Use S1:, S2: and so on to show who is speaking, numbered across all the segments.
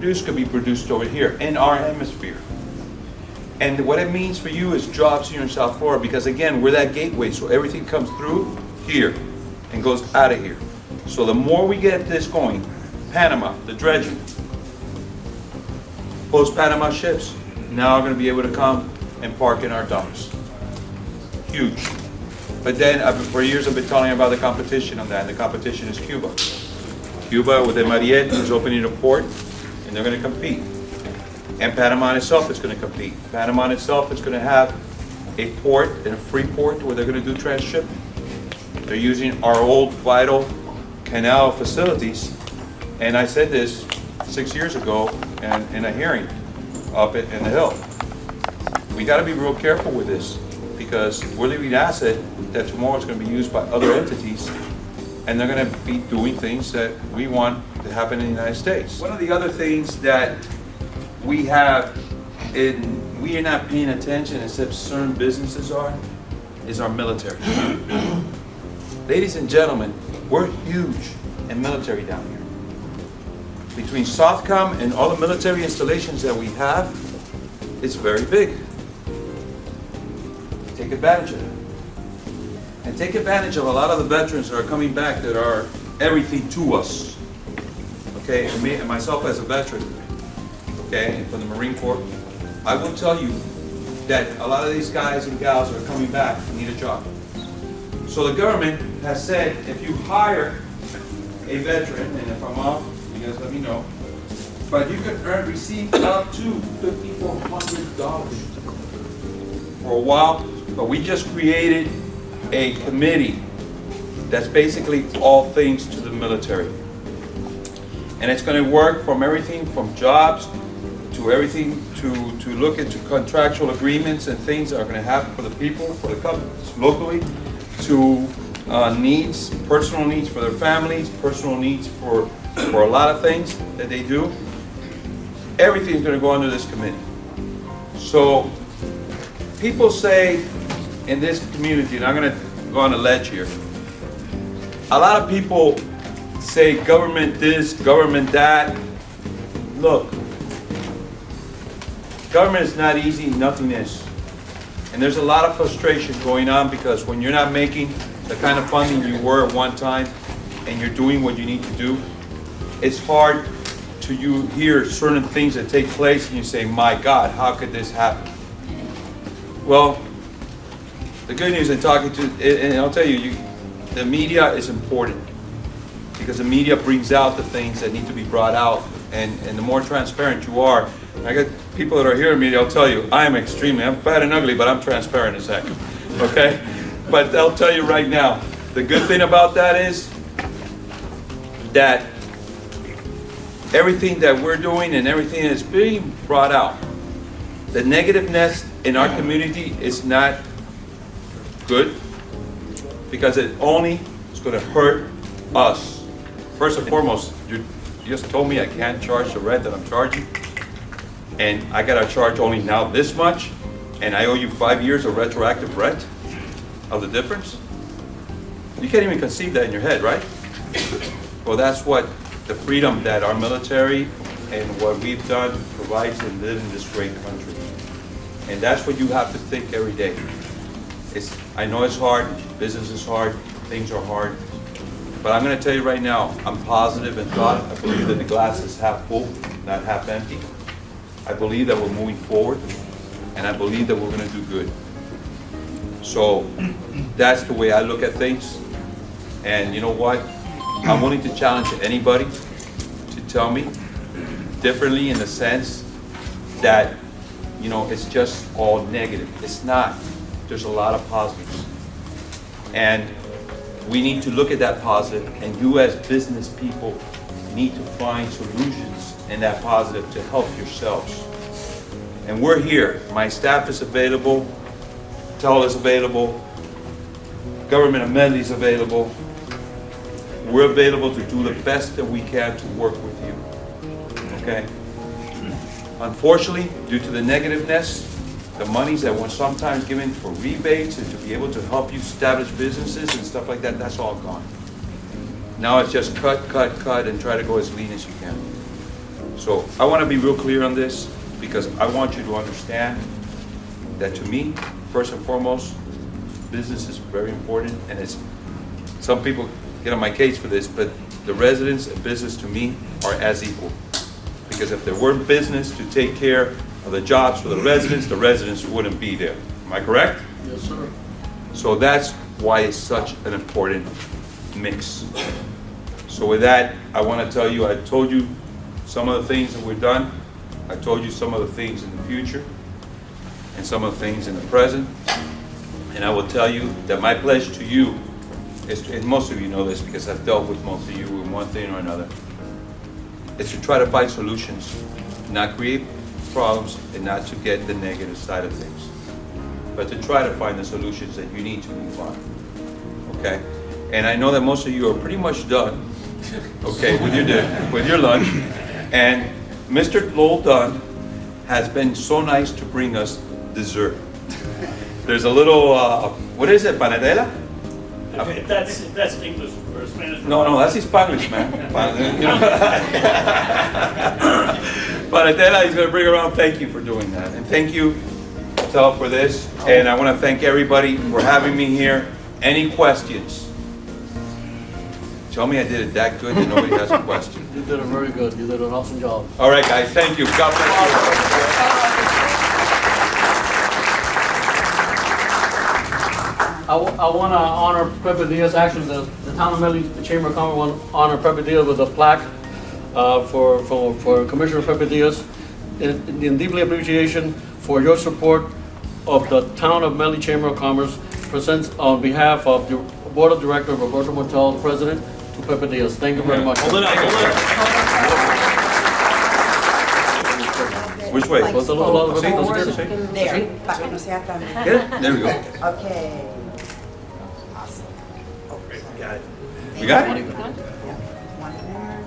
S1: produce could be produced over here in our hemisphere. And what it means for you is jobs here in South Florida, because again, we're that gateway, so everything comes through here and goes out of here. So the more we get this going, Panama, the dredging, post-Panama ships now are going to be able to come and park in our docks. Huge. But then for years I've been telling you about the competition on that, and the competition is Cuba. Cuba with the Mariette is opening a port, and they're going to compete. And Panama itself is going to compete. Panama itself is going to have a port and a free port where they're going to do transshipping. They're using our old vital canal facilities. And I said this 6 years ago in a hearing up in the Hill. We got to be real careful with this, because we're leaving an asset that tomorrow is going to be used by other entities, and they're going to be doing things that we want to happen in the United States. One of the other things that we have, we are not paying attention, except certain businesses are, is our military. Ladies and gentlemen, we're huge in military down here. Between SOFCOM and all the military installations that we have, it's very big. Take advantage of it. And take advantage of a lot of the veterans that are coming back that are everything to us. Okay, and me and myself as a veteran, okay, from the Marine Corps, I will tell you that a lot of these guys and gals that are coming back need a job. So the government has said, if you hire a veteran, and if I'm off, you guys let me know, but you can receive up to $5,400 for a while. But we just created a committee that's basically all things to the military. And it's going to work from everything from jobs to everything to look into contractual agreements and things that are going to happen for the people, for the companies locally, to needs, personal needs for their families, personal needs for a lot of things that they do. Everything is going to go under this committee. So people say in this community, and I'm going to go on a ledge here, a lot of people say government this, government that. Look, government is not easy, nothing is. And there's a lot of frustration going on, because when you're not making the kind of funding you were at one time, and you're doing what you need to do, it's hard to hear certain things that take place and you say, my God, how could this happen? Well, the good news in talking to, and I'll tell you, the media is important, because the media brings out the things that need to be brought out, and the more transparent you are. I got people that are hearing me, they'll tell you, I'm fat and ugly, but I'm transparent as heck, okay? But they'll tell you right now, the good thing about that is that everything that we're doing and everything that's being brought out, the negativeness in our community is not good, because it only is going to hurt us. First and foremost, you just told me I can't charge the rent that I'm charging, and I got to charge only now this much, and I owe you 5 years of retroactive rent of the difference? You can't even conceive that in your head, right? Well, that's what the freedom that our military and what we've done provides to live in this great country. And that's what you have to think every day. I know it's hard, business is hard, things are hard, but I'm going to tell you right now, I'm positive in thought. I believe that the glass is half full, not half empty. I believe that we're moving forward, and I believe that we're going to do good. So that's the way I look at things. And you know what? I'm willing to challenge anybody to tell me differently, in the sense that, you know, it's just all negative. It's not. There's a lot of positives. And we need to look at that positive, and you as business people need to find solutions in that positive to help yourselves. And we're here. My staff is available. Tel is available. Government of Medley is available. We're available to do the best that we can to work with you. Okay? Unfortunately, due to the negativeness, the monies that were sometimes given for rebates and to be able to help you establish businesses and stuff like that, that's all gone. Now it's just cut, and try to go as lean as you can. So I want to be real clear on this, because I want you to understand that to me, first and foremost, business is very important, and it's, some people get on my case for this, but the residents and business to me are as equal. Because if there weren't business to take care of the jobs for the residents wouldn't be there. Am I correct?
S2: Yes, sir.
S1: So that's why it's such an important mix. So with that, I want to tell you, I told you some of the things that we've done. I told you some of the things in the future and some of the things in the present. And I will tell you that my pledge to you is, and most of you know this because I've dealt with most of you in one thing or another, is to try to find solutions, not create problems, and not to get the negative side of things, but to try to find the solutions that you need to move on. Okay? And I know that most of you are pretty much done, okay, with your lunch. And Mr. Lowell Dunn has been so nice to bring us dessert. There's a little, what is it, panadela?
S2: If that's English or Spanish.
S1: No, that's Spanish, man. Panadela, he's going to bring around. Thank you for doing that. And thank you, Tel, for this. And I want to thank everybody for having me here. Any questions? Tell me I did it that good that nobody has a question.
S2: You did it very good. You did an awesome job.
S1: All right, guys. Thank you. God bless you.
S2: I want to honor Pepe Diaz. Actually, the town of Medellin, the Chamber of Commerce want to honor Pepe Diaz with a plaque for Commissioner Pepe Diaz in deeply appreciation for your support of the town of Medellin Chamber of Commerce. Presents on behalf of the Board of Directors, Roberto Montal, President, to Pepe Diaz. Thank you very much.
S1: Hold it up, hold it up. Which way?
S2: Pues, a little bit,
S1: See?
S2: no se
S1: See?
S2: quede.
S3: There, para que no sea tan...
S1: Get it? There we go.
S3: Okay. Awesome.
S1: Got it. We got it?
S3: Yeah, one there.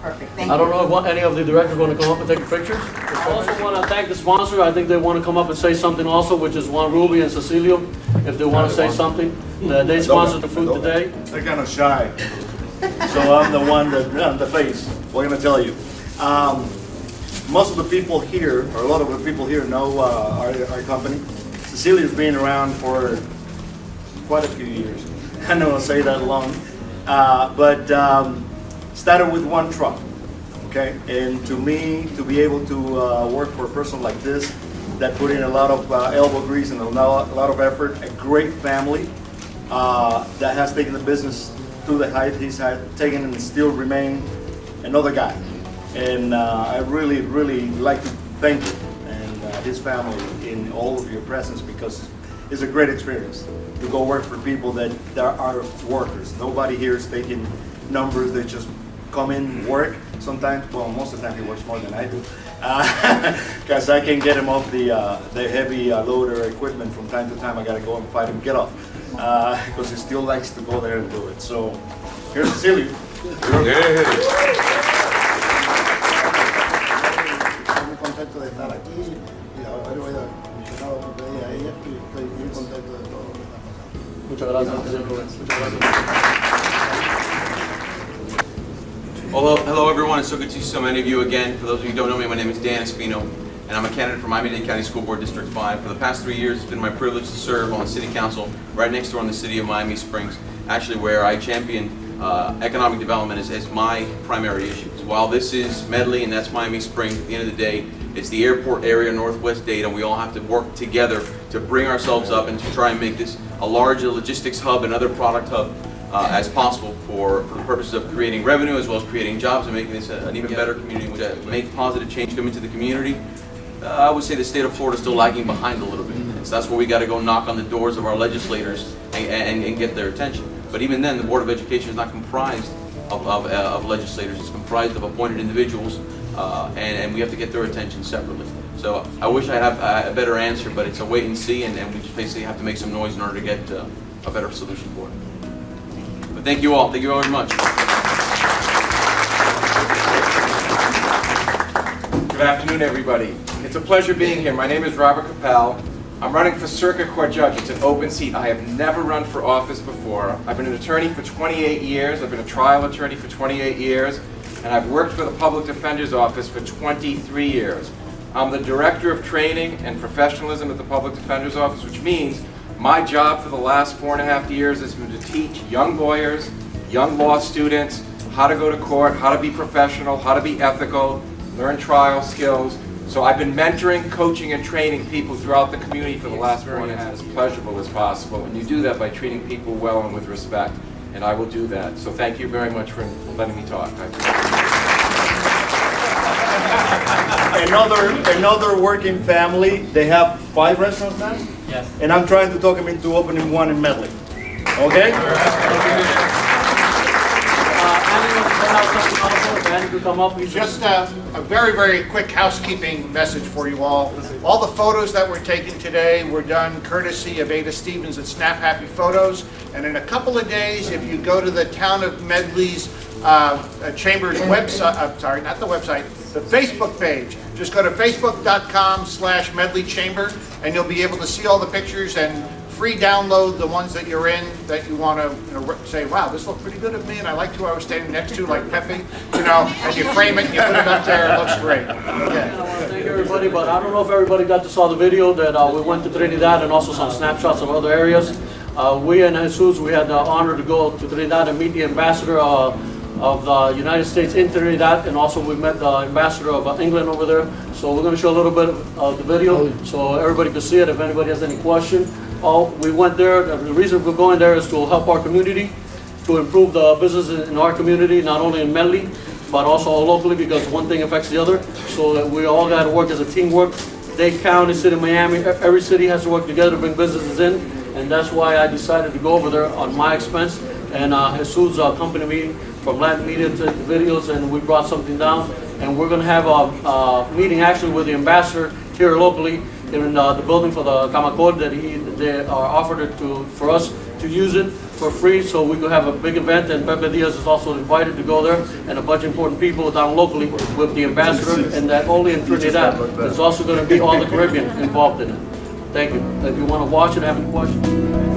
S3: Perfect, thank you.
S2: I don't know if any of the directors want to come up and take a picture. I also want to thank the sponsor. I think they want to come up and say something also, which is Juan Ruby and Cecilio, if they want to say something. They sponsored the food today.
S4: They're kind of shy, so I'm the one that the face. What can I tell you? Most of the people here, or a lot of the people here, know our company. Cecilia's been around for quite a few years. I know I'll say that alone, but started with one truck. Okay, and to me, to be able to work for a person like this, that put in a lot of elbow grease and a lot of effort, a great family that has taken the business to the height he's taken and still remain another guy. And I really, really like to thank you and his family in all of your presence, because it's a great experience to go work for people that are workers. Nobody here is taking numbers. They just come in, work. Sometimes, well, most of the time he works more than I do, because I can get him off the heavy loader equipment from time to time. I gotta go and fight him, get off, because he still likes to go there and do it. So here's Cecilia.
S5: Muy contento de estar aquí y haber mencionado tu pedida a ella, y estoy muy contento de todo lo que está pasando.
S2: Muchas gracias, señor Rubén. Muchas gracias.
S6: Hello everyone, it's so good to see so many of you again. For those of you who don't know me, my name is Dan Espino, and I'm a candidate for Miami-Dade County School Board District 5. For the past 3 years, it's been my privilege to serve on the City Council right next door in the city of Miami Springs, actually where I champion economic development as my primary issue. So while this is Medley and that's Miami Springs, at the end of the day, it's the airport area, Northwest Dade, and we all have to work together to bring ourselves up and to try and make this a larger logistics hub and other product hub as possible for the purposes of creating revenue as well as creating jobs and making this an even better community to make positive change come into the community. I would say the state of Florida is still lagging behind a little bit. So that's where we got to go knock on the doors of our legislators and get their attention. But even then, the Board of Education is not comprised of legislators. It's comprised of appointed individuals, and we have to get their attention separately. So I wish I had a better answer, but it's a wait and see, and we just basically have to make some noise in order to get a better solution for it. But thank you all. Thank you all very much.
S7: Good afternoon, everybody. It's a pleasure being here. My name is Robert Capel. I'm running for Circuit Court Judge. It's an open seat. I have never run for office before. I've been an attorney for 28 years. I've been a trial attorney for 28 years. and I've worked for the Public Defender's Office for 23 years. I'm the Director of Training and Professionalism at the Public Defender's Office, which means my job for the last 4.5 years has been to teach young lawyers, young law students, how to go to court, how to be professional, how to be ethical, learn trial skills. So I've been mentoring, coaching, and training people throughout the community for the last 4.5 years as pleasurable as possible. And you do that by treating people well and with respect. And I will do that. So thank you very much for letting me talk.
S4: Another working family, they have 5 restaurants now?
S2: Yes.
S4: And I'm trying to talk them into opening one in Medley. Okay?
S2: Andy could come up.
S8: Just a very, very quick housekeeping message for you all. All the photos that were taken today were done courtesy of Ada Stevens at Snap Happy Photos. And in a couple of days, if you go to the Town of Medley's Chamber's website, I'm sorry, not the website, the Facebook page. Just go to facebook.com/Medley Chamber and you'll be able to see all the pictures and free download the ones that you're in that you want to say, wow, this looked pretty good of me and I liked who I was standing next to, like Pepe, and you frame it and you put it up there, it looks great. Okay.
S2: I want to thank everybody, but I don't know if everybody got to saw the video that we went to Trinidad and also some snapshots of other areas. We and Jesus, we had the honor to go to Trinidad and meet the ambassador of the United States in Trinidad, and also we met the ambassador of England over there. So we're going to show a little bit of the video so everybody can see it if anybody has any question. We went there, the reason we're going there is to help our community, to improve the business in our community, not only in Medley, but also locally, because one thing affects the other. So that we all got to work as a teamwork. Dade County, City of Miami, every city has to work together to bring businesses in, and that's why I decided to go over there on my expense. And Jesus accompanied me from Latin media to videos, and we brought something down. And we're going to have a meeting actually with the ambassador here locally in the building for the Camacor that they offered it for us to use it for free, so we could have a big event. And Pepe Diaz is also invited to go there, and a bunch of important people down locally with the ambassador, and that only in Trinidad. There's also going to be all the Caribbean involved in it. Thank you. If you want to watch it, have any questions.